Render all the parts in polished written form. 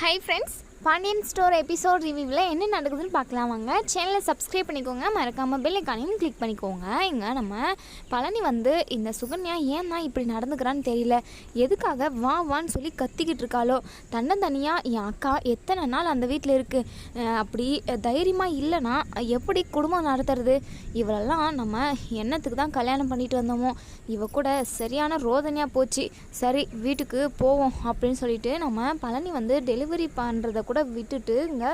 Hi friends, Pandian store episode ரிவ்யூவில் என்ன நடக்குதுன்னு பார்க்கலாம் வாங்க. சேனலை சப்ஸ்கிரைப் பண்ணிக்கோங்க, மறக்காமல் பெல் ஐகானையும் கிளிக் பண்ணிக்கோங்க. இங்கே நம்ம பழனி வந்து இந்த சுகன்யா ஏன் தான் இப்படி நடந்துக்கிறான்னு தெரியல, எதுக்காக வா வான்னு சொல்லி கத்திக்கிட்டு இருக்காளோ. தனியாக என் அக்கா எத்தனை நாள் அந்த வீட்டில் இருக்குது, அப்படி தைரியமாக இல்லைன்னா எப்படி குடும்பம் நடத்துறது, இவளெல்லாம் நம்ம என்னத்துக்கு தான் கல்யாணம் பண்ணிட்டு வந்தோமோ, இவ கூட சரியான ரோதனையாக போச்சு. சரி வீட்டுக்கு போவோம் அப்படின்னு சொல்லிட்டு நம்ம பழனி வந்து டெலிவரி பண்ணுறத கூட விட்டுட்டு இங்கே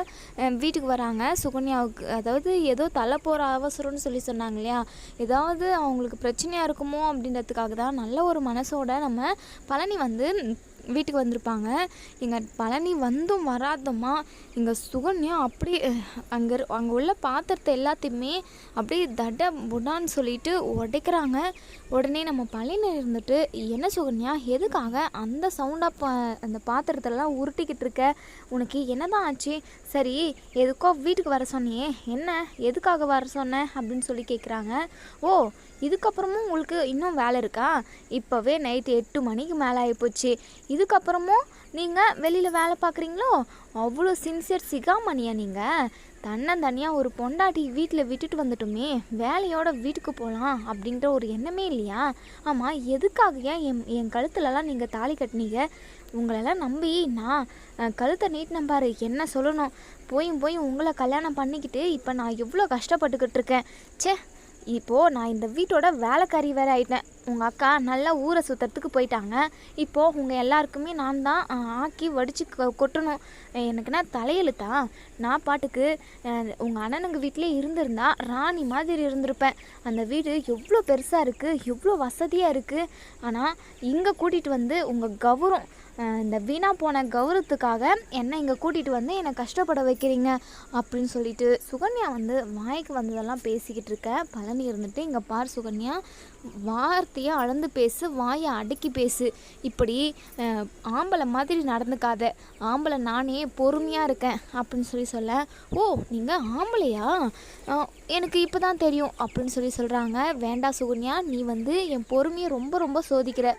வீட்டுக்கு வராங்க சுகன்யாவுக்கு. அதாவது ஏதோ தலை போகிற அவசரம்னு சொல்லி சொன்னாங்க இல்லையா, ஏதாவது அவங்களுக்கு பிரச்சனையாக இருக்குமோ அப்படின்றதுக்காக தான் நல்ல ஒரு மனசோட நம்ம பழனி வந்து வீட்டுக்கு வந்திருப்பாங்க. எங்கள் பழனி வந்தும் வராதம்மா எங்கள் சுகன்யா அப்படி அங்கே உள்ள பாத்திரத்தை எல்லாத்தையுமே அப்படியே தட புடான்னு சொல்லிட்டு உடைக்கிறாங்க. உடனே நம்ம பழனி இருந்துட்டு, என்ன சுகன்யா எதுக்காக அந்த சவுண்டாக அந்த பாத்திரத்தெல்லாம் உருட்டிக்கிட்டு இருக்க, உனக்கு என்னதான் ஆச்சு, சரி எதுக்கோ வீட்டுக்கு வர சொன்னியே, என்ன எதுக்காக வர சொன்ன அப்படின்னு சொல்லி கேட்குறாங்க. ஓ இதுக்கப்புறமும் உங்களுக்கு இன்னும் வேலை இருக்கா, இப்போவே நைட்டு 8 மணிக்கு மேலே ஆகிப்போச்சு, இதுக்கப்புறமும் நீங்கள் வெளியில் வேலை பார்க்குறீங்களோ, அவ்வளோ சின்சியர் சிகாமணியா நீங்கள், தனியாக ஒரு பொண்டாட்டி வீட்டில் விட்டுட்டு வந்துட்டோமே, வேலையோட வீட்டுக்கு போகலாம் அப்படின்ற ஒரு எண்ணமே இல்லையா? ஆமாம் எதுக்காக என் கழுத்துலலாம் நீங்கள் தாலி கட்டினீங்க, உங்களெல்லாம் நம்பி நான் கழுத்தை நீட்டின பாரு, என்ன சொல்லணும், போய் உங்களை கல்யாணம் பண்ணிக்கிட்டு இப்போ நான் எவ்வளோ கஷ்டப்பட்டுக்கிட்டு இருக்கேன். சே இப்போது நான் இந்த வீட்டோட வேலைக்காரி வேறு ஆகிட்டேன். உங்கள் அக்கா நல்லா ஊரை சுற்றுறதுக்கு போயிட்டாங்க, இப்போது உங்கள் எல்லாருக்குமே நான் தான் ஆக்கி வடித்து கொட்டணும். எனக்குன்னா தலையெழுத்தா, நான் பாட்டுக்கு உங்கள் அண்ணனுங்க வீட்டிலே இருந்திருந்தா ராணி மாதிரி இருந்திருப்பேன். அந்த வீடு எவ்வளோ பெருசாக இருக்குது, எவ்வளோ வசதியாக இருக்குது, ஆனால் இங்கே கூட்டிகிட்டு வந்து உங்கள் கௌரவம், இந்த வீணா போன கௌரவத்துக்காக என்னை இங்கே கூட்டிகிட்டு வந்து என்னை கஷ்டப்பட வைக்கிறீங்க அப்படின்னு சொல்லிட்டு சுகன்யா வந்து வாய்க்கு வந்ததெல்லாம் பேசிக்கிட்டு இருக்க. பழனி இருந்துட்டு, இங்கே பார் சுகன்யா, வார்த்தையை அளந்து பேசு, வாயை அடக்கி பேசு, இப்படி ஆம்பளை மாதிரி நடந்துக்காத, ஆம்பளை நானே பொறுமையாக இருக்கேன் அப்படின்னு சொல்ல. ஓ நீங்கள் ஆம்பளையா, எனக்கு இப்போ தான் தெரியும் அப்படின்னு சொல்கிறாங்க. வேண்டாம் சுகன்யா, நீ வந்து என் பொறுமையை ரொம்ப சோதிக்கிற.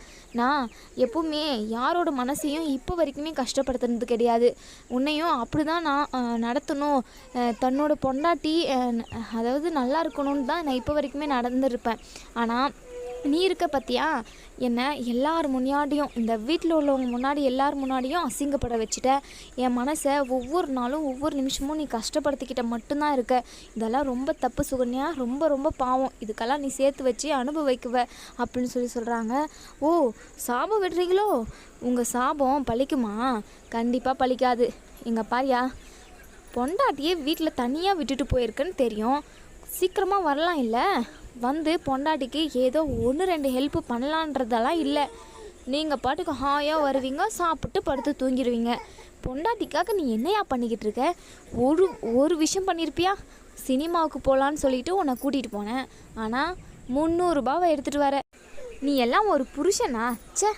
நான் எப்பவுமே யாரோட மனசையும் இப்போ வரைக்குமே கஷ்டப்படுத்துனது கிடையாது, உன்னையும் அப்படி தான் நான் நடத்தணும், தன்னோட பொண்டாட்டி அதாவது நல்லா இருக்கணும்னு தான் நான் இப்போ வரைக்குமே நடந்துருப்பேன். ஆனால் நீ இருக்க பற்றியா, என்னை எல்லார் முன்னாடியும், இந்த வீட்டில் உள்ளவங்க முன்னாடி எல்லார் முன்னாடியும் அசிங்கப்பட வச்சுட்ட, என் மனசை ஒவ்வொரு நாளும் ஒவ்வொரு நிமிஷமும் நீ கஷ்டப்படுத்திக்கிட்ட மட்டும்தான் இருக்க. இதெல்லாம் ரொம்ப தப்பு சுகன்யா, ரொம்ப பாவம், இதுக்கெல்லாம் நீ சேர்த்து வச்சு அனுபவிக்குவ அப்படின்னு சொல்கிறாங்க. ஓ சாபம் விடுறீங்களோ, உங்கள் சாபம் பழிக்குமா? கண்டிப்பாக பழிக்காது. எங்கள் பாரியா, பொண்டாட்டியே வீட்டில் தனியாக விட்டுட்டு போயிருக்குன்னு தெரியும், சீக்கிரமாக வரலாம் இல்லை, வந்து பொண்டாட்டிக்கு ஏதோ 1-2 ஹெல்ப்பு பண்ணலான்றதெல்லாம் இல்லை, நீங்கள் பாட்டுக்கு ஹாயாக வருவீங்க, சாப்பிட்டு படுத்து தூங்கிடுவீங்க. பொண்டாட்டிக்காக நீ என்னையா பண்ணிக்கிட்டு இருக்க? ஒரு விஷயம் பண்ணியிருப்பியா, சினிமாவுக்கு போகலான்னு சொல்லிட்டு உன்னை கூட்டிகிட்டு போனேன், ஆனால் 300 ரூபாவை எடுத்துகிட்டு வர, நீ எல்லாம் ஒரு புருஷனா? சே,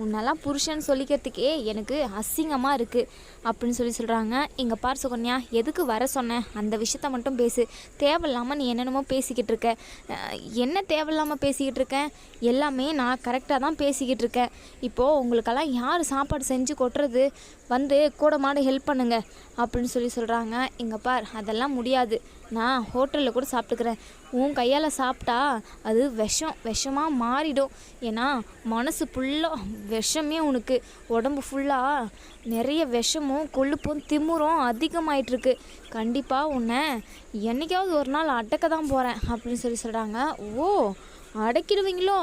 உன்னெல்லாம் புருஷன் சொல்லிக்கிறதுக்கே எனக்கு அசிங்கமாக இருக்குது அப்படின்னு சொல்கிறாங்க. இங்கே பார் சுகன்யா, எதுக்கு வர சொன்னேன் அந்த விஷயத்த மட்டும் பேசு, தேவையில்லாமல் நீ என்னென்னமோ பேசிக்கிட்டு இருக்க. என்ன தேவையில்லாமல் பேசிக்கிட்டு இருக்கேன், எல்லாமே நான் கரெக்டாக தான் பேசிக்கிட்டு இருக்கேன். இப்போது உங்களுக்கெல்லாம் யார் சாப்பாடு செஞ்சு கொட்டுறது, வந்து கூட மாட ஹெல்ப் பண்ணுங்க அப்படின்னு சொல்கிறாங்க. இங்கே பார், அதெல்லாம் முடியாது, நான் ஹோட்டலில் கூட சாப்பிட்டுக்கிறேன், உன் கையால் சாப்பிட்டா அது விஷமாக மாறிடும், ஏன்னா மனசு ஃபுல்லாக விஷமே, உனக்கு உடம்பு ஃபுல்லாக நிறைய விஷமும் கொழுப்பும் திமுறும் அதிகமாயிட்டிருக்கு, கண்டிப்பாக உன்னை என்றைக்காவது ஒரு நாள் அடக்க தான் போகிறேன் அப்படின்னு சொல்கிறாங்க. ஓ அடக்கிடுவீங்களோ,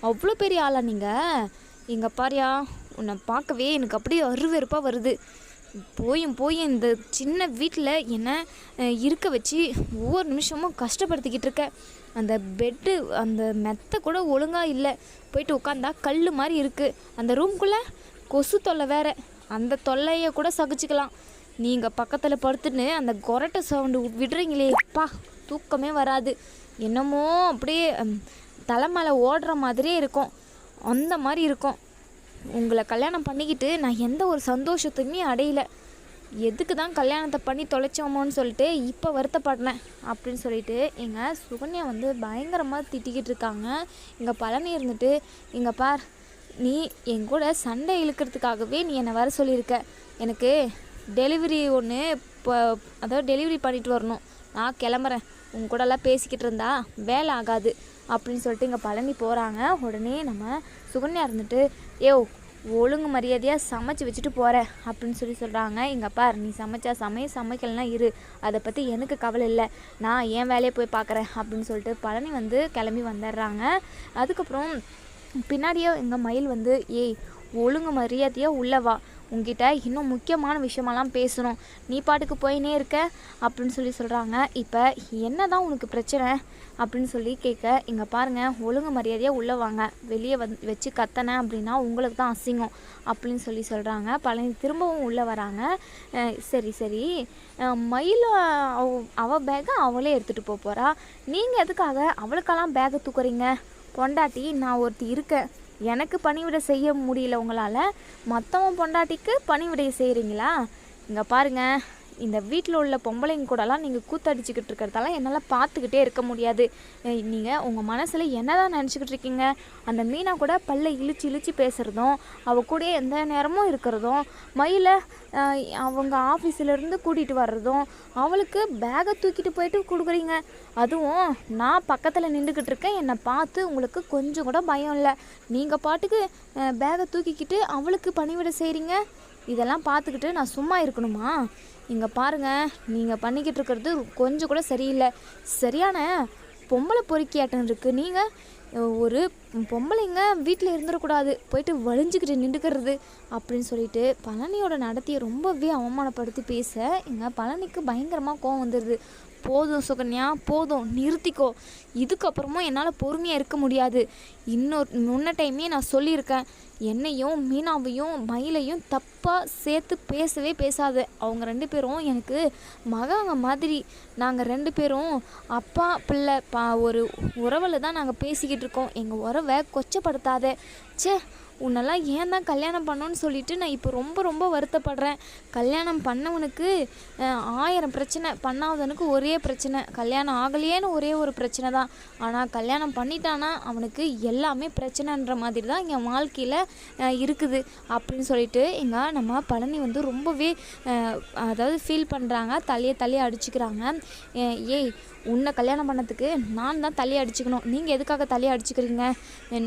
அவ்வளோ பெரிய ஆளா நீங்கள்? இங்கே பாரியா, உன்னை பார்க்கவே எனக்கு அப்படியே அருவெறுப்பாக வருது, போய் இந்த சின்ன வீட்டில் என்னை இருக்க வச்சு ஒவ்வொரு நிமிஷமும் கஷ்டப்படுத்திக்கிட்டு இருக்க, அந்த பெட்டு அந்த மெத்தை கூட ஒழுங்காக இல்லை, போயிட்டு உட்காந்தா கல் மாதிரி இருக்குது, அந்த ரூம்குள்ளே கொசு தொல்லை வேறு, அந்த தொல்லையை கூட சகிச்சுக்கலாம், நீங்கள் பக்கத்தில் படுத்துன்னு அந்த கொரட்டை சவுண்டு விடுறீங்களே, பா தூக்கமே வராது, என்னமோ அப்படியே தலை மேலே ஓடுற மாதிரியே இருக்கும், அந்த மாதிரி இருக்கும். உங்களை கல்யாணம் பண்ணிக்கிட்டு நான் எந்த ஒரு சந்தோஷத்தையுமே அடையலை, எதுக்கு தான் கல்யாணத்தை பண்ணி தொலைச்சோமோன்னு சொல்லிட்டு இப்போ வருத்தப்படுறேன் அப்படின்னு சொல்லிட்டு எங்கள் சுகன்யா வந்து பயங்கரமாக திட்டிக்கிட்டு இருக்காங்க. இங்கே பழனி இருந்துட்டு, இங்கே பார், நீ என் கூட சண்டை இழுக்கிறதுக்காகவே நீ என்னை வர சொல்லியிருக்க, எனக்கு டெலிவரி ஒன்று இப்போ அதாவது டெலிவரி பண்ணிட்டு வரணும், நான் கிளம்புறேன், உங்க கூடலாம் பேசிக்கிட்டு இருந்தா வேலை ஆகாது அப்படின்னு சொல்லிட்டு இங்கே பழனி போகிறாங்க. உடனே நம்ம சுகன்யா இருந்துட்டு ஒழுங்கு மரியாதையாக சமைச்சு வச்சுட்டு போகிறேன் அப்படின்னு சொல்கிறாங்க. இங்கே பார், நீ சமைக்கலைன்னா இரு, அதை பற்றி எனக்கு கவலை இல்லை, நான் என் வேலையை போய் பார்க்குறேன் அப்படின்னு சொல்லிட்டு பழனி வந்து கிளம்பி வந்துடுறாங்க. அதுக்கப்புறம் பின்னாடியே எங்கள் மயில் வந்து ஒழுங்கு மரியாதையாக உள்ளவா, உங்ககிட்ட இன்னும் முக்கியமான விஷயமெல்லாம் பேசணும், நீ பாட்டுக்கு போயினே இருக்க அப்படின்னு சொல்கிறாங்க. இப்போ என்ன தான் உனக்கு பிரச்சனை அப்படின்னு சொல்லி கேட்க, இங்கே பாருங்கள், ஒழுங்கு மரியாதையாக உள்ளே வாங்க, வெளியே வச்சு கத்தனை அப்படின்னா உங்களுக்கு தான் அசிங்கம் அப்படின்னு சொல்கிறாங்க. பழனி திரும்பவும் உள்ளே வராங்க. சரி மயில் அவள் பேக்கை அவளே எடுத்துகிட்டு போகிறா, நீங்கள் எதுக்காக அவளுக்கெல்லாம் பேக்கை தூக்குறீங்க? பொண்டாட்டி நான் ஒருத்தி இருக்கேன், எனக்கு பணிவிடை செய்ய முடியல உங்களால், மற்றவன் பொண்டாட்டிக்கு பணிவிடை செய்கிறீங்களா? இங்கே பாருங்கள், இந்த வீட்டில் உள்ள பொம்பளைங்க கூடலாம் நீங்கள் கூத்தடிச்சிக்கிட்டு இருக்கிறதால என்னால் பார்த்துக்கிட்டே இருக்க முடியாது. நீங்கள் உங்கள் மனசில் என்ன தான் நினச்சிக்கிட்டு இருக்கீங்க? அந்த மீனா கூட பல்ல இழுச்சி பேசுகிறதும் அவள் கூட எந்த நேரமும் இருக்கிறதும், மயில அவங்க ஆஃபீஸிலேருந்து கூட்டிகிட்டு வர்றதும், அவளுக்கு பேகை தூக்கிட்டு போயிட்டு கொடுக்குறீங்க. அதுவும் நான் பக்கத்தில் நின்றுக்கிட்டு இருக்கேன், என்னை பார்த்து உங்களுக்கு கொஞ்சம் கூட பயம் இல்லை, நீங்கள் பாட்டுக்கு பேகை தூக்கிக்கிட்டு அவளுக்கு பணிவிடை செய்கிறீங்க. இதெல்லாம் பார்த்துக்கிட்டு நான் சும்மா இருக்கணுமா? இங்கே பாருங்கள், நீங்கள் பண்ணிக்கிட்டு இருக்கிறது கொஞ்சம் கூட சரியில்லை, சரியான பொம்பளை பொறுக்கியாட்டம் இருக்குது. நீங்கள் ஒரு பொம்பளைங்க வீட்டில் இருந்துடக்கூடாது, போயிட்டு வலிஞ்சிக்கிட்டு நின்றுக்கிறது அப்படின்னு சொல்லிட்டு பழனியோட நடத்தியை ரொம்பவே அவமானப்படுத்தி பேச இங்கே பழனிக்கு பயங்கரமாக கோவம் வந்துடுது. போதும் சுகன்யா, போதும், நிறுத்திக்கோ, இதுக்கப்புறமும் என்னால் பொறுமையாக இருக்க முடியாது. முன்ன டைமே நான் சொல்லியிருக்கேன், என்னையும் மீனாவையும் மயிலையும் தப்பாக சேர்த்து பேசவே பேசாது. அவங்க 2 பேரும் எனக்கு மகாங்க மாதிரி, நாங்கள் 2 பேரும் அப்பா பிள்ளை ஒரு உறவில் தான் நாங்கள் பேசிக்கிட்டு இருக்கோம், எங்கள் உறவை கொச்சப்படுத்தாத. உன்னெல்லாம் ஏன் தான் கல்யாணம் பண்ணோன்னு சொல்லிட்டு நான் இப்போ ரொம்ப வருத்தப்படுறேன். கல்யாணம் பண்ணவனுக்கு 1000 பிரச்சனை, பண்ணாதவனுக்கு ஒரே பிரச்சனை, கல்யாணம் ஆகலையேன்னு ஒரே ஒரு பிரச்சனை தான். ஆனால் கல்யாணம் பண்ணிட்டானா அவனுக்கு எல்லாமே பிரச்சனைன்ற மாதிரி தான் என் வாழ்க்கையில் இருக்குது அப்படின்னு சொல்லிட்டு நம்ம பழனி வந்து ரொம்பவே அதாவது ஃபீல் பண்ணுறாங்க, தலையை அடிச்சுக்கிறாங்க. உன்னை கல்யாணம் பண்ணதுக்கு நான் தான் தலையை அடிச்சுக்கணும், நீங்கள் எதுக்காக தலையை அடிச்சுக்கிறீங்க?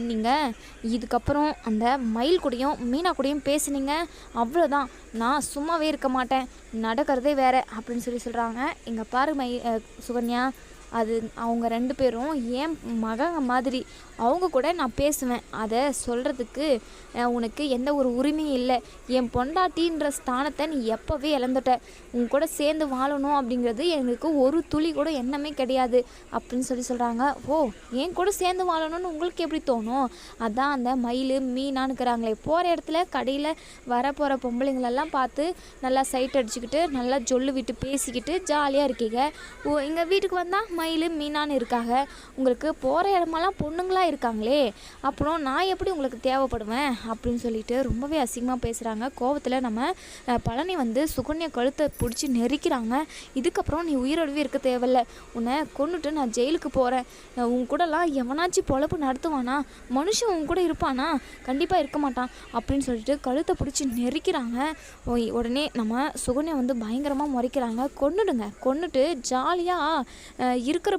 நீங்கள் இதுக்கப்புறம் அந்த மயில் கூடயும் மீனா கூடயும் பேசுனீங்க, அவ்வளோதான், நான் சும்மாவே இருக்க மாட்டேன், நடக்கிறதே வேறு அப்படின்னு சொல்கிறாங்க. இங்கே பாரு சுகன்யா, அது அவங்க 2 பேரும் ஏன் மகங்க மாதிரி, அவங்க கூட நான் பேசுவேன், அதை சொல்கிறதுக்கு உனக்கு எந்த ஒரு உரிமையும் இல்லை. என் பொண்டாட்டின்ற ஸ்தானத்தை நீ எப்போவே இழந்துட்ட, உங்க கூட சேர்ந்து வாழணும் அப்படிங்கிறது எனக்கு ஒரு துளி கூட எண்ணமே கிடையாது அப்படின்னு சொல்கிறாங்க. என் கூட சேர்ந்து வாழணும்னு உங்களுக்கு எப்படி தோணும்? அதான் அந்த மயில் மீனானுக்கிறாங்களே, போகிற இடத்துல கடையில் வரப்போகிற பொம்பளைங்களெல்லாம் பார்த்து நல்லா சைட் அடிச்சுக்கிட்டு நல்லா ஜொல்லு விட்டு பேசிக்கிட்டு ஜாலியாக இருக்கீங்க. எங்கள் வீட்டுக்கு வந்தால் மயில் மீனான்னு இருக்காங்க, உங்களுக்கு போகிற இடமெல்லாம் பொண்ணுங்களாக இருக்காங்களே, அப்புறம் நான் எப்படி உங்களுக்கு தேவைப்படுவேன் அப்படின்னு சொல்லிட்டு ரொம்பவே அசிங்கமாக பேசுகிறாங்க. கோவத்தில் நம்ம பழனி வந்து சுகன்யா கழுத்தை பிடிச்சி நெரிக்கிறாங்க. இதுக்கப்புறம் நீ உயிரோடவே இருக்க தேவையில்ல, உன்னை கொண்டுட்டு நான் ஜெயிலுக்கு போகிறேன், உன் கூடலாம் எவனாச்சும் பொழப்பு நடத்துவானா? மனுஷன் உன் கூட இருப்பானா? கண்டிப்பாக இருக்க மாட்டான் அப்படின்னு சொல்லிட்டு கழுத்தை பிடிச்சி நெரிக்கிறாங்க. உடனே நம்ம சுகன்யா வந்து பயங்கரமாக முறைக்கிறாங்க, கொன்னுட்டு ஜாலியாக இருக்கிற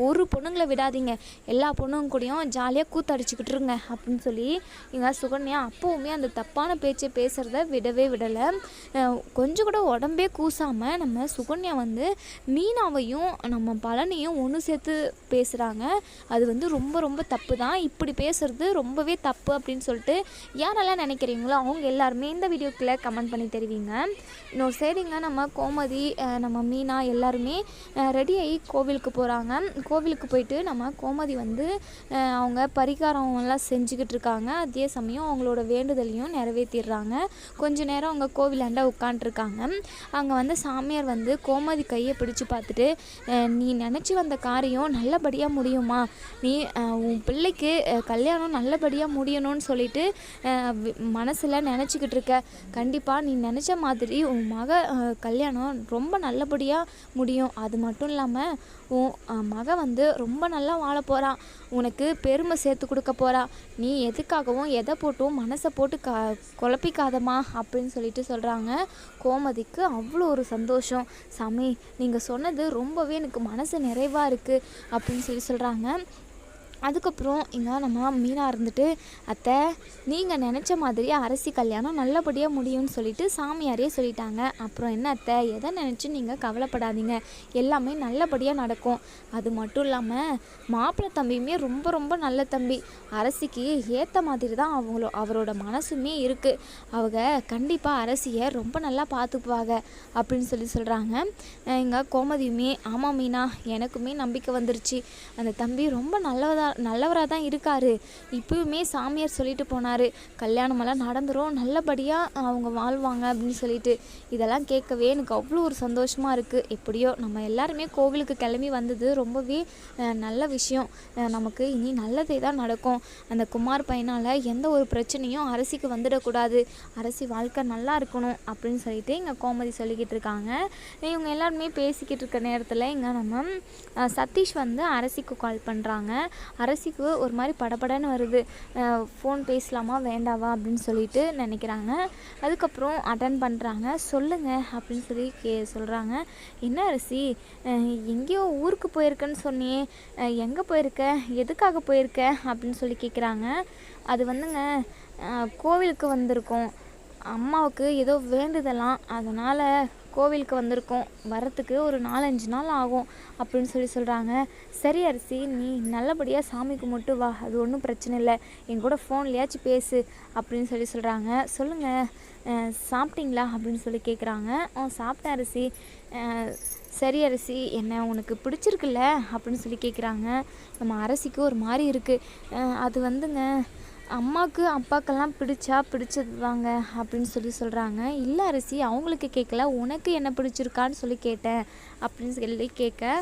ஒரு பொண்ணுங்களை விடாதீங்க, எல்லா பொண்ணுங்க கூடயும் ஜாலியாக கூத்தடிச்சுக்கிட்டு இருங்க அப்படின்னு சொல்லி இங்கே சுகன்யா அப்போவுமே அந்த தப்பான பேச்சை பேசுகிறத விடலை. கொஞ்சம் கூட உடம்பே கூசாமல் நம்ம சுகன்யா வந்து மீனாவையும் நம்ம பழனியும் ஒன்று சேர்த்து பேசுகிறாங்க. அது வந்து ரொம்ப தப்பு தான், இப்படி பேசுகிறது ரொம்பவே தப்பு அப்படின்னு சொல்லிட்டு யாரெல்லாம் நினைக்கிறீங்களோ அவங்க எல்லாருமே இந்த வீடியோக்குள்ளே கமெண்ட் பண்ணி தெரிவிங்க. இன்னொரு சைடுங்க நம்ம கோமதி நம்ம மீனா எல்லாருமே ரெடியாகி கோவிலுக்கு போகிறாங்க. கோவிலுக்கு போயிட்டு நம்ம கோமதி வந்து அவங்க பரிகாரம்லாம் செஞ்சுக்கிட்டு இருக்காங்க. அதே சமயம் அவங்களோட வேண்டுதலையும் நிறைவேற்றிடுறாங்க. கொஞ்ச நேரம் அவங்க கோவிலாண்ட உட்காண்ட்ருக்காங்க. அங்கே வந்து சாமியார் வந்து கோமதி கையை பிடிச்சி பார்த்துட்டு, நீ நினச்சி வந்த காரியம் நல்லபடியாக முடியுமா? நீ உன் பிள்ளைக்கு கல்யாணம் நல்லபடியாக முடியணும்னு சொல்லிட்டு மனசில் நினச்சிக்கிட்டு இருக்க. கண்டிப்பாக நீ நினச்ச மாதிரி உன் கல்யாணம் ரொம்ப நல்லபடியாக முடியும். அது மட்டும் இல்லாமல் உன் மக வந்து ரொம்ப நல்லா வாழ போகிறான். உனக்கு பெருமை சேர்த்து கொடுக்க போகிறா. நீ எதுக்காகவும் எதை போட்டும் மனசை போட்டு குழப்பிக்காதம்மா அப்படின்னு சொல்லிட்டு சொல்கிறாங்க. கோமதிக்கு அவ்வளோ ஒரு சந்தோஷம். சாமி, நீங்கள் சொன்னது ரொம்பவே எனக்கு மனசு நிறைவாக இருக்குது அப்படின்னு சொல்கிறாங்க. அதுக்கப்புறம் இங்கே நம்ம மீனா இருந்துட்டு, அத்தை நீங்கள் நினச்ச மாதிரி அரசி கல்யாணம் நல்லபடியாக முடியும்னு சொல்லிட்டு சாமியாரே சொல்லிட்டாங்க. அப்புறம் என்ன அத்தை, எதை நினச்சி நீங்கள் கவலைப்படாதீங்க, எல்லாமே நல்லபடியாக நடக்கும். அது மட்டும் இல்லாமல் மாப்பிள்ளை தம்பியுமே ரொம்ப ரொம்ப நல்ல தம்பி. அரசிக்கு ஏற்ற மாதிரி தான் அவரோட மனசுமே இருக்குது. அவங்க கண்டிப்பாக அரசியை ரொம்ப நல்லா பார்த்துக்குவாங்க அப்படின்னு சொல்கிறாங்க. இங்கே கோமதியுமே, ஆமாம் மீனா, எனக்குமே நம்பிக்கை வந்துருச்சு. அந்த தம்பி ரொம்ப நல்லவராக தான் இருக்கார். இப்போவுமே சாமியார் சொல்லிட்டு போனார், கல்யாணமெல்லாம் நடந்துடும், நல்லபடியாக அவங்க வாழ்வாங்க அப்படின்னு சொல்லிட்டு. இதெல்லாம் கேட்கவே எனக்கு அவ்வளோ ஒரு சந்தோஷமாக இருக்குது. எப்படியோ நம்ம எல்லாருமே கோவிலுக்கு கிளம்பி வந்தது ரொம்பவே நல்ல விஷயம். நமக்கு இனி நல்லதே தான் நடக்கும். அந்த குமார் பையனால் எந்த ஒரு பிரச்சனையும் அரசிக்கு வந்துடக்கூடாது, அரசி வாழ்க்கை நல்லா இருக்கணும் அப்படின்னு சொல்லிட்டு இங்கே கோமதி சொல்லிக்கிட்டு இருக்காங்க. இவங்க எல்லாருமே பேசிக்கிட்டு இருக்க நேரத்தில் இங்கே நம்ம சதீஷ் வந்து அரசிக்கு கால் பண்ணுறாங்க. அரசிக்கு ஒரு மாதிரி படபடன்னு வருது. ஃபோன் பேசலாமா வேண்டாவா அப்படின்னு சொல்லிட்டு நினைக்கிறாங்க. அதுக்கப்புறம் அட்டன் பண்ணுறாங்க. சொல்லுங்கள் அப்படின்னு சொல்லி சொல்கிறாங்க. என்ன அரசி, எங்கேயோ ஊருக்கு போயிருக்கேன்னு சொன்னியே, எங்கே போயிருக்க, எதுக்காக போயிருக்க அப்படின்னு சொல்லி கேட்குறாங்க. அது வந்துங்க, கோவிலுக்கு வந்திருக்கோம், அம்மாவுக்கு ஏதோ வேண்டுதலாம், அதனால் கோவிலுக்கு வந்திருக்கோம், வரத்துக்கு ஒரு 4-5 நாள் ஆகும் அப்படின்னு சொல்கிறாங்க. சரி அரசி, நீ நல்லபடியாக சாமி கும்பிட்டு வா, அது ஒன்றும் பிரச்சனை இல்லை, என் கூட ஃபோன்லையாச்சும் பேசு அப்படின்னு சொல்கிறாங்க. சொல்லுங்கள், சாப்பிட்டீங்களா அப்படின்னு சொல்லி கேட்குறாங்க. சாப்பிட்டேன் அரசி. சரி அரசி, என்ன உனக்கு பிடிச்சிருக்குல்ல அப்படின்னு சொல்லி கேட்குறாங்க. நம்ம அரசிக்கு ஒரு மாதிரி இருக்குது. அது வந்துங்க, அம்மாவுக்கு அப்பாக்கெல்லாம் பிடிச்சது தாங்க அப்படின்னு சொல்கிறாங்க. இல்லை அரசி, அவங்களுக்கு கேட்கல, உனக்கு என்ன பிடிச்சிருக்கான்னு சொல்லி கேட்டேன் அப்படின்னு சொல்லி கேட்க,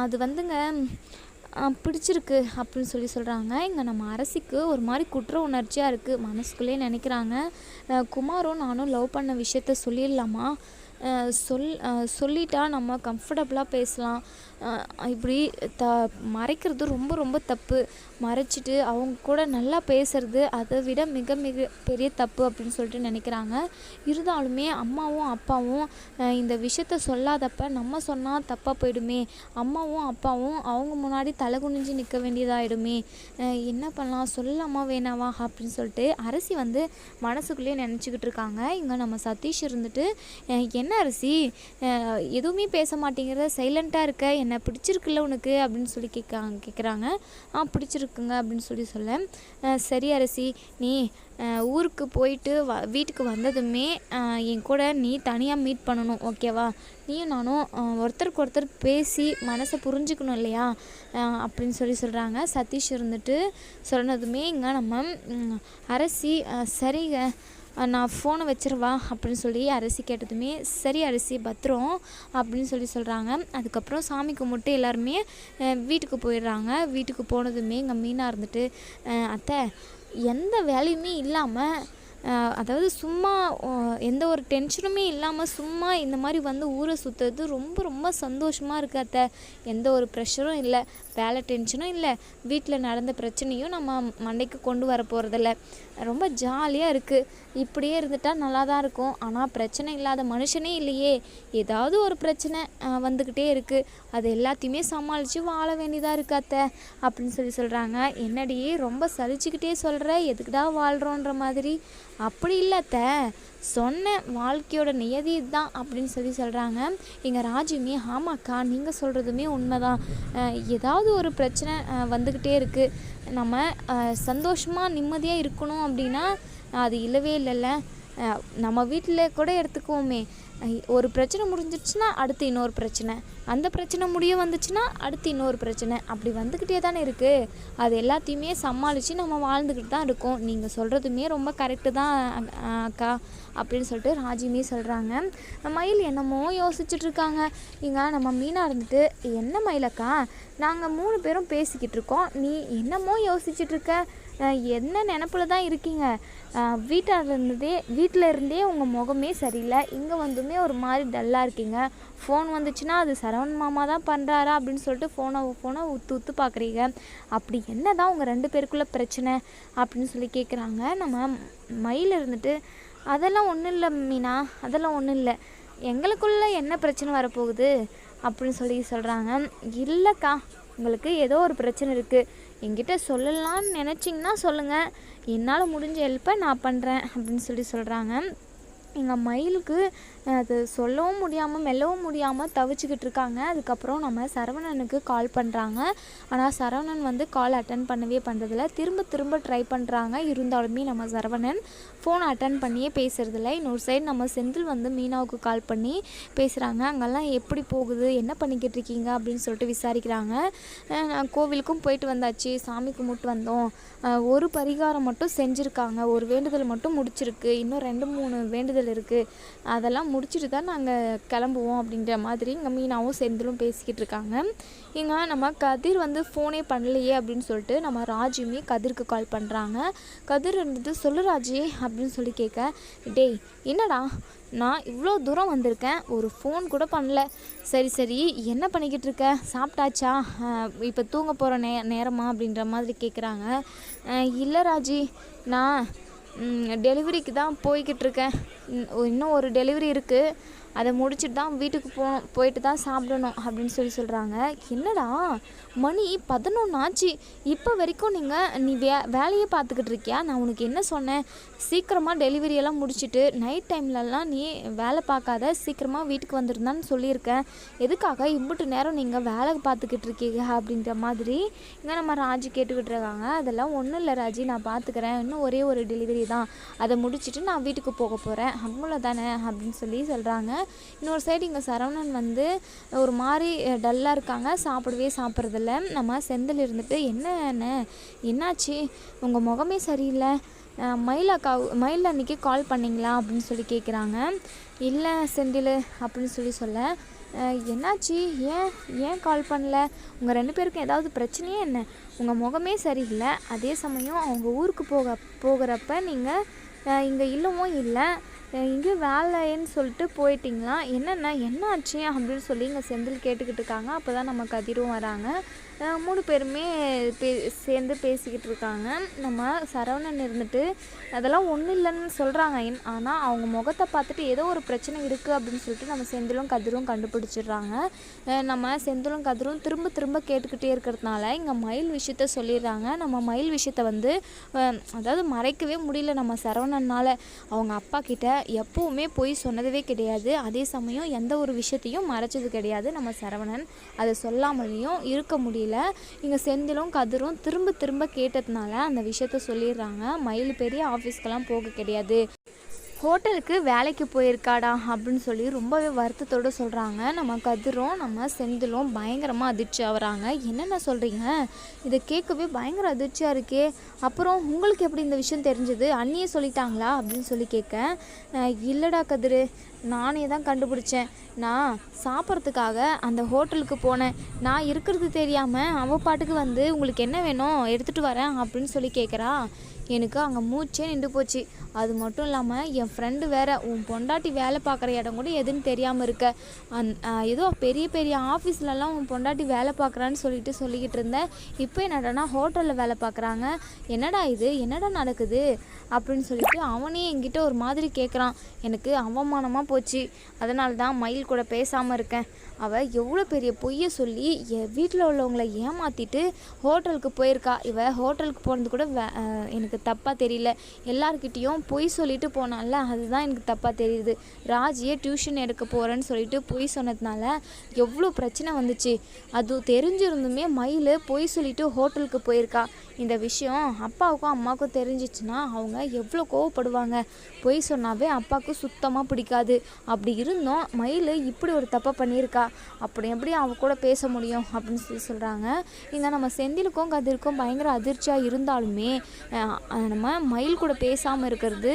அது வந்துங்க பிடிச்சிருக்கு அப்படின்னு சொல்கிறாங்க. இங்கே நம்ம அரசிக்கு ஒரு மாதிரி குற்ற உணர்ச்சியாக இருக்குது. மனசுக்குள்ளேயே நினைக்கிறாங்க, குமாரும் நானும் லவ் பண்ண விஷயத்த சொல்லிடலாமா, சொல்லிட்டா நம்ம கம்ஃபர்டபுளாக பேசலாம், இப்படி மறைக்கிறது ரொம்ப ரொம்ப தப்பு, மறைச்சிட்டு அவங்க கூட நல்லா பேசுறது அதை விட மிக மிக பெரிய தப்பு அப்படின்னு சொல்லிட்டு நினைக்கிறாங்க. இருந்தாலுமே அம்மாவும் அப்பாவும் இந்த விஷயத்த சொல்லாதப்ப நம்ம சொன்னால் தப்பாக போயிடுமே, அம்மாவும் அப்பாவும் அவங்க முன்னாடி தலை குனிஞ்சு நிற்க வேண்டியதாகிடுமே, என்ன பண்ணலாம், சொல்லலாமா வேணாவா அப்படின்னு சொல்லிட்டு அரசி வந்து மனசுக்குள்ளேயே நினச்சிக்கிட்டு இருக்காங்க. இங்கே நம்ம சதீஷ் இருந்துட்டு, என்ன அரசி எதுவுமே பேச மாட்டேங்கிறத, சைலண்ட்டாக இருக்க, என்ன பிடிச்சிருக்குல்ல உனக்கு அப்படின்னு சொல்லி கேட்குறாங்க. பிடிச்சிருக்குங்க அப்படின்னு சொல்ல, சரி அரசி, நீ ஊருக்கு போயிட்டு வீட்டுக்கு வந்ததுமே என் கூட நீ தனியாக மீட் பண்ணணும், ஓகேவா, நீயும் நானும் ஒருத்தருக்கு ஒருத்தர் பேசி மனசை புரிஞ்சுக்கணும் இல்லையா அப்படின்னு சொல்கிறாங்க. சதீஷ் இருந்துட்டு சொன்னதுமே இங்கே நம்ம அரசி, சரிங்க நான் ஃபோனை வச்சிருவா அப்படின்னு சொல்லி அரசி கேட்டதுமே, சரி அரசி பத்திரம் அப்படின்னு சொல்கிறாங்க. அதுக்கப்புறம் சாமி கும்பிட்டு எல்லாருமே வீட்டுக்கு போயிடுறாங்க. வீட்டுக்கு போனதுமே இங்கே மீனா இருந்துட்டு, அத்தை எந்த வேலையுமே இல்லாமல், அதாவது சும்மா எந்த ஒரு டென்ஷனுமே இல்லாமல் சும்மா இந்த மாதிரி வந்து ஊரை சுற்றுறது ரொம்ப ரொம்ப சந்தோஷமாக இருக்குது அத்தை. எந்த ஒரு ப்ரெஷரும் இல்லை, வேலை டென்ஷனும் இல்லை, வீட்டில் நடந்த பிரச்சனையும் நம்ம மண்டைக்கு கொண்டு வர போகிறதில்ல, ரொம்ப ஜாலியாக இருக்குது. இப்படியே இருந்துட்டால் நல்லா தான் இருக்கும். ஆனால் பிரச்சனை இல்லாத மனுஷனே இல்லையே, ஏதாவது ஒரு பிரச்சனை வந்துக்கிட்டே இருக்குது, அது எல்லாத்தையுமே சமாளித்து வாழ வேண்டியதாக இருக்குது அத்தை அப்படின்னு சொல்கிறாங்க. என்னடி ரொம்ப சலிச்சுக்கிட்டே சொல்கிற, எதுக்குடா வாழ்கிறோன்ற மாதிரி. அப்படி இல்லை அத்தை, சொன்ன வாழ்க்கையோட நியதி தான் அப்படின்னு சொல்கிறாங்க. எங்கள் ராஜுமே, ஆமாக்கா நீங்கள் சொல்கிறதுமே உண்மைதான், ஏதாவது ஒரு பிரச்சனை வந்துக்கிட்டே இருக்குது, நம்ம சந்தோஷமாக நிம்மதியாக இருக்கணும் அப்படின்னா அது இல்லவே இல்லைல்ல. நம்ம வீட்டில் கூட எடுத்துக்குவோமே, ஒரு பிரச்சனை முடிஞ்சிடுச்சுன்னா அடுத்து இன்னொரு பிரச்சனை, அந்த பிரச்சனை முடிய வந்துச்சுன்னா அடுத்து இன்னொரு பிரச்சனை, அப்படி வந்துக்கிட்டே தானே இருக்குது. அது எல்லாத்தையுமே சமாளித்து நம்ம வாழ்ந்துக்கிட்டு தான் இருக்கோம். நீங்கள் சொல்கிறதுமே ரொம்ப கரெக்டு தான் அக்கா அப்படின்னு சொல்லிட்டு ராஜியுமே சொல்கிறாங்க. மயில் என்னமோ யோசிச்சுட்ருக்காங்க. இங்கே நம்ம மீனா இருந்துட்டு, என்ன மயிலக்கா, நாங்கள் 3 பேரும் பேசிக்கிட்டு இருக்கோம், நீ என்னமோ யோசிச்சுட்ருக்க, என்ன நினப்பில் தான் இருக்கீங்க? வீட்டில் இருந்தே உங்கள் முகமே சரியில்லை, இங்கே வந்துமே ஒரு மாதிரி டல்லாக இருக்கீங்க. ஃபோன் வந்துச்சுன்னா அது சரவணன் மாமா தான் பண்ணுறாரா அப்படின்னு சொல்லிட்டு ஃபோனை உத்து பார்க்குறீங்க. அப்படி என்ன தான் உங்கள் 2 பேருக்குள்ளே பிரச்சனை அப்படின்னு சொல்லி கேட்குறாங்க. நம்ம மயில் இருந்துட்டு, அதெல்லாம் ஒன்றும் இல்லை மீனா, அதெல்லாம் ஒன்றும் இல்லை, எங்களுக்குள்ளே என்ன பிரச்சனை வரப்போகுது அப்படின்னு சொல்லி சொல்கிறாங்க. இல்லைக்கா, உங்களுக்கு ஏதோ ஒரு பிரச்சனை இருக்குது, என்கிட்ட சொல்லலான்னு நினச்சிங்கன்னா சொல்லுங்கள், என்னால் முடிஞ்ச ஹெல்ப்பை நான் பண்ணுறேன் அப்படின்னு சொல்லி சொல்கிறாங்க. எங்கள் மயிலுக்கு அது சொல்லவும் முடியாமல் மெல்லவும் முடியாமல் தவிச்சிக்கிட்டு இருக்காங்க. அதுக்கப்புறம் நம்ம சரவணனுக்கு கால் பண்ணுறாங்க. ஆனால் சரவணன் வந்து கால் அட்டன் பண்ணவே பண்ணுறதில்ல. திரும்ப ட்ரை பண்ணுறாங்க. இருந்தாலுமே நம்ம சரவணன் ஃபோன் அட்டன் பண்ணியே பேசுகிறதில்ல. இன்னொரு சைடு நம்ம செந்தில் வந்து மீனாவுக்கு கால் பண்ணி பேசுகிறாங்க. அங்கெல்லாம் எப்படி போகுது, என்ன பண்ணிக்கிட்டு இருக்கீங்க அப்படின்னு சொல்லிட்டு விசாரிக்கிறாங்க. கோவிலுக்கும் போயிட்டு வந்தாச்சு, சாமி கும்பிட்டு வந்தோம், ஒரு பரிகாரம் மட்டும் செஞ்சுருக்காங்க, ஒரு வேண்டுதல் மட்டும் முடிச்சிருக்கு, இன்னும் 2-3 வேண்டுதல் இருக்குது, அதெல்லாம் முடிச்சுட்டு தான் நாங்கள் கிளம்புவோம் அப்படின்ற மாதிரி இங்கே மீனாவும் செந்திலும் பேசிக்கிட்டு இருக்காங்க. இங்கே நம்ம கதிர் வந்து ஃபோனே பண்ணலையே அப்படின்னு சொல்லிட்டு நம்ம ராஜுமே கதிருக்கு கால் பண்ணுறாங்க. கதிர் இருந்துட்டு, சொல்லு ராஜி அப்படின்னு சொல்லி கேட்க, டேய் என்னடா, நான் இவ்வளோ தூரம் வந்திருக்கேன், ஒரு ஃபோன் கூட பண்ணல. சரி என்ன பண்ணிக்கிட்டு இருக்க, சாப்பிட்டாச்சா, இப்போ தூங்க போகிற நேரமா அப்படின்ற மாதிரி கேட்குறாங்க. இல்லை ராஜி, நான் டெலிவரிக்கு தான் போய்கிட்டு இருக்கேன், இன்னும் ஒரு டெலிவரி இருக்குது, அதை முடிச்சுட்டு தான் வீட்டுக்கு போயிட்டு தான் சாப்பிடணும் அப்படின்னு சொல்லி சொல்கிறாங்க. என்னடா மணி 11 ஆச்சு, இப்போ வரைக்கும் நீ வேலையை பார்த்துக்கிட்டு இருக்கியா? நான் உனக்கு என்ன சொன்னேன், சீக்கிரமாக டெலிவரியெல்லாம் முடிச்சுட்டு நைட் டைம்லலாம் நீ வேலை பார்க்காத, சீக்கிரமாக வீட்டுக்கு வந்துருந்தான்னு சொல்லியிருக்கேன், எதுக்காக இம்புட்டு நேரம் நீங்கள் வேலை பார்த்துக்கிட்டு இருக்கீங்க அப்படின்ற மாதிரி இங்கே நம்ம ராஜி கேட்டுக்கிட்டு இருக்காங்க. அதெல்லாம் ஒன்றும் இல்லை ராஜி, நான் பார்த்துக்கிறேன், இன்னும் ஒரே ஒரு டெலிவரி தான், அதை முடிச்சுட்டு நான் வீட்டுக்கு போக போகிறேன், அவ்வளோ தானே அப்படின்னு சொல்லி சொல்கிறாங்க. இன்னொரு சைடு இங்கே சரவணன் வந்து ஒரு மாதிரி டல்லாக இருக்காங்க, சாப்பிட்றதில்ல. நம்ம செந்தில் இருந்துட்டு, என்னாச்சு, உங்கள் முகமே சரியில்லை, மயில் அன்றைக்கி கால் பண்ணிங்களா அப்படின்னு சொல்லி கேட்குறாங்க. இல்லை செந்தில் அப்படின்னு சொல்லி என்னாச்சு, ஏன் கால் பண்ணல, உங்கள் 2 பேருக்கும் ஏதாவது பிரச்சனையே என்ன, உங்கள் முகமே சரியில்லை, அதே சமயம் அவங்க ஊருக்கு போகிறப்ப நீங்கள் இங்கே இல்லவும் இல்லை, இங்கே வேலைன்னு சொல்லிட்டு போயிட்டிங்களா, என்ன ஆச்சு அப்படின்னு சொல்லி இங்கே செந்தில் கேட்டுக்கிட்டு இருக்காங்க. அப்போ தான் நம்ம கதிரும் வராங்க. 3 பேருமே சேர்ந்து பேசிக்கிட்டு இருக்காங்க. நம்ம சரவணன் இருந்துட்டு, அதெல்லாம் ஒன்றும் இல்லைன்னு சொல்கிறாங்க, ஆனால் அவங்க முகத்தை பார்த்துட்டு ஏதோ ஒரு பிரச்சனை இருக்குது அப்படின்னு சொல்லிட்டு நம்ம செந்திலும் கதிரும் கண்டுபிடிச்சிடுறாங்க. நம்ம செந்திலும் கதிரும் திரும்ப கேட்டுக்கிட்டே இருக்கிறதுனால இங்கே மயில் விஷயத்த சொல்லிடுறாங்க. நம்ம மயில் விஷயத்த வந்து அதாவது மறைக்கவே முடியல நம்ம சரவணனால். அவங்க அப்பா கிட்ட எப்போவுமே போய் சொன்னதே கிடையாது, அதே சமயம் எந்த ஒரு விஷயத்தையும் மறைச்சது கிடையாது நம்ம சரவணன். அதை சொல்லாமலேயும் இருக்க முடியல. இங்கே செந்திலும் கதிரும் திரும்ப கேட்டதுனால அந்த விஷயத்த சொல்லிடுறாங்க. மயில் பெரிய ஆஃபீஸ்க்கெல்லாம் போக கிடையாது, ஹோட்டலுக்கு வேலைக்கு போயிருக்காடா அப்படின்னு சொல்லி ரொம்பவே வருத்தத்தோடு சொல்கிறாங்க. நம்ம கதிரும் நம்ம செந்திலும் பயங்கரமாக அதிர்ச்சி ஆகுறாங்க. என்னென்ன சொல்கிறீங்க, இதை கேட்கவே பயங்கர அதிர்ச்சியாக இருக்கே, அப்புறம் உங்களுக்கு எப்படி இந்த விஷயம் தெரிஞ்சது, அண்ணியே சொல்லிட்டாங்களா அப்படின்னு சொல்லி கேட்க, இல்லைடா கதிர், நானே தான் கண்டுபிடிச்சேன், நான் சாப்பிட்றதுக்காக அந்த ஹோட்டலுக்கு போனேன், நான் இருக்கிறது தெரியாமல் அவள் பாட்டுக்கு வந்து உங்களுக்கு என்ன வேணும் எடுத்துகிட்டு வரேன் அப்படின்னு சொல்லி கேட்குறா. எனக்கு அங்கே மூச்சே நின்று போச்சு. அது மட்டும் இல்லாமல் என் ஃப்ரெண்டு வேறு, உன் பொண்டாட்டி வேலை பார்க்குற இடம் கூட எதுன்னு தெரியாமல் இருக்க, ஏதோ பெரிய ஆஃபீஸ்லலாம் உன் பொண்டாட்டி வேலை பார்க்குறான்னு சொல்லிக்கிட்டு இருந்தேன், இப்போ என்னடானா ஹோட்டலில் வேலை பார்க்குறாங்க, என்னடா இது, என்னடா நடக்குது அப்படின்னு சொல்லிட்டு அவனே என்கிட்ட ஒரு மாதிரி கேட்குறான். எனக்கு அவமானமாக போச்சு, அதனால தான் மயில் கூட பேசாமல் இருக்கேன். அவள் எவ்வளோ பெரிய பொய்யை சொல்லி வீட்டில் உள்ளவங்களை ஏமாற்றிட்டு ஹோட்டலுக்கு போயிருக்கா. இவள் ஹோட்டலுக்கு போனது கூட எனக்கு தப்பாக தெரியல, எல்லார்கிட்டேயும் பொய் சொல்லிட்டு போனால, அதுதான் எனக்கு தப்பாக தெரியுது. ராஜியை டியூஷன் எடுக்க போகிறேன்னு சொல்லிட்டு பொய் சொன்னதுனால எவ்வளோ பிரச்சனை வந்துச்சு. அது தெரிஞ்சிருந்துமே மயில் பொய் சொல்லிட்டு ஹோட்டலுக்கு போயிருக்கா. இந்த விஷயம் அப்பாவுக்கும் அம்மாவுக்கும் தெரிஞ்சிச்சுன்னா அவங்க எவ்வளோ கோவப்படுவாங்க. பொய் சொன்னாவே அப்பாவுக்கு சுத்தமாக பிடிக்காது. அப்படி இருந்தோம் மயில் இப்படி ஒரு தப்பை பண்ணியிருக்கா, அப்படி எப்படி அவ கூட பேச முடியும் அப்படின்னு சொல்கிறாங்க. இங்கே நம்ம செந்திலுக்கும் கதிருக்கும் பயங்கர அதிர்ச்சியாக இருந்தாலுமே நம்ம மயில் கூட பேசாமல் இருக்கிறது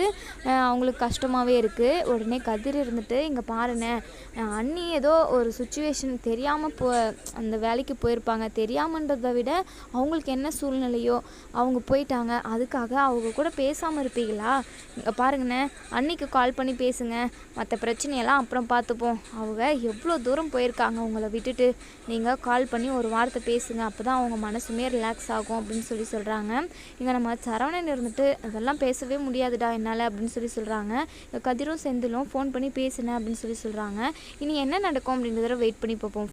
அவங்களுக்கு கஷ்டமாகவே இருக்குது. உடனே கதிர் இருந்துட்டு, இங்கே பாருண்ணே, அண்ணி ஏதோ ஒரு சுச்சுவேஷன் தெரியாமல் அந்த வேலைக்கு போயிருப்பாங்க. தெரியாமன்றதை விட அவங்களுக்கு என்ன சூழ்நிலையோ அவங்க போயிட்டாங்க. அதுக்காக அவங்க கூட பேசாமல் இருப்பீங்களா? இங்கே பாருங்கண்ணே, அன்னிக்கு கால் பண்ணி பேசுங்க, மற்ற பிரச்சனையெல்லாம் அப்புறம் பார்த்துப்போம். அவங்க எவ்வளோ தூரம் போயிருக்காங்க உங்களை விட்டுட்டு. நீங்கள் கால் பண்ணி ஒரு வார்த்தை பேசுங்க, அப்போ தான் அவங்க மனசுமே ரிலாக்ஸ் ஆகும் அப்படின்னு சொல்கிறாங்க. இங்கே நம்ம சரவணன் இருந்துட்டு, அதெல்லாம் பேசவே முடியாதுடா என்னால் அப்படின்னு சொல்கிறாங்க. கதிரும் செந்திலும் ஃபோன் பண்ணி பேசுனேன் அப்படின்னு சொல்கிறாங்க. இனி என்ன நடக்கும் அப்படின்றத வெயிட் பண்ணி பார்ப்போம்.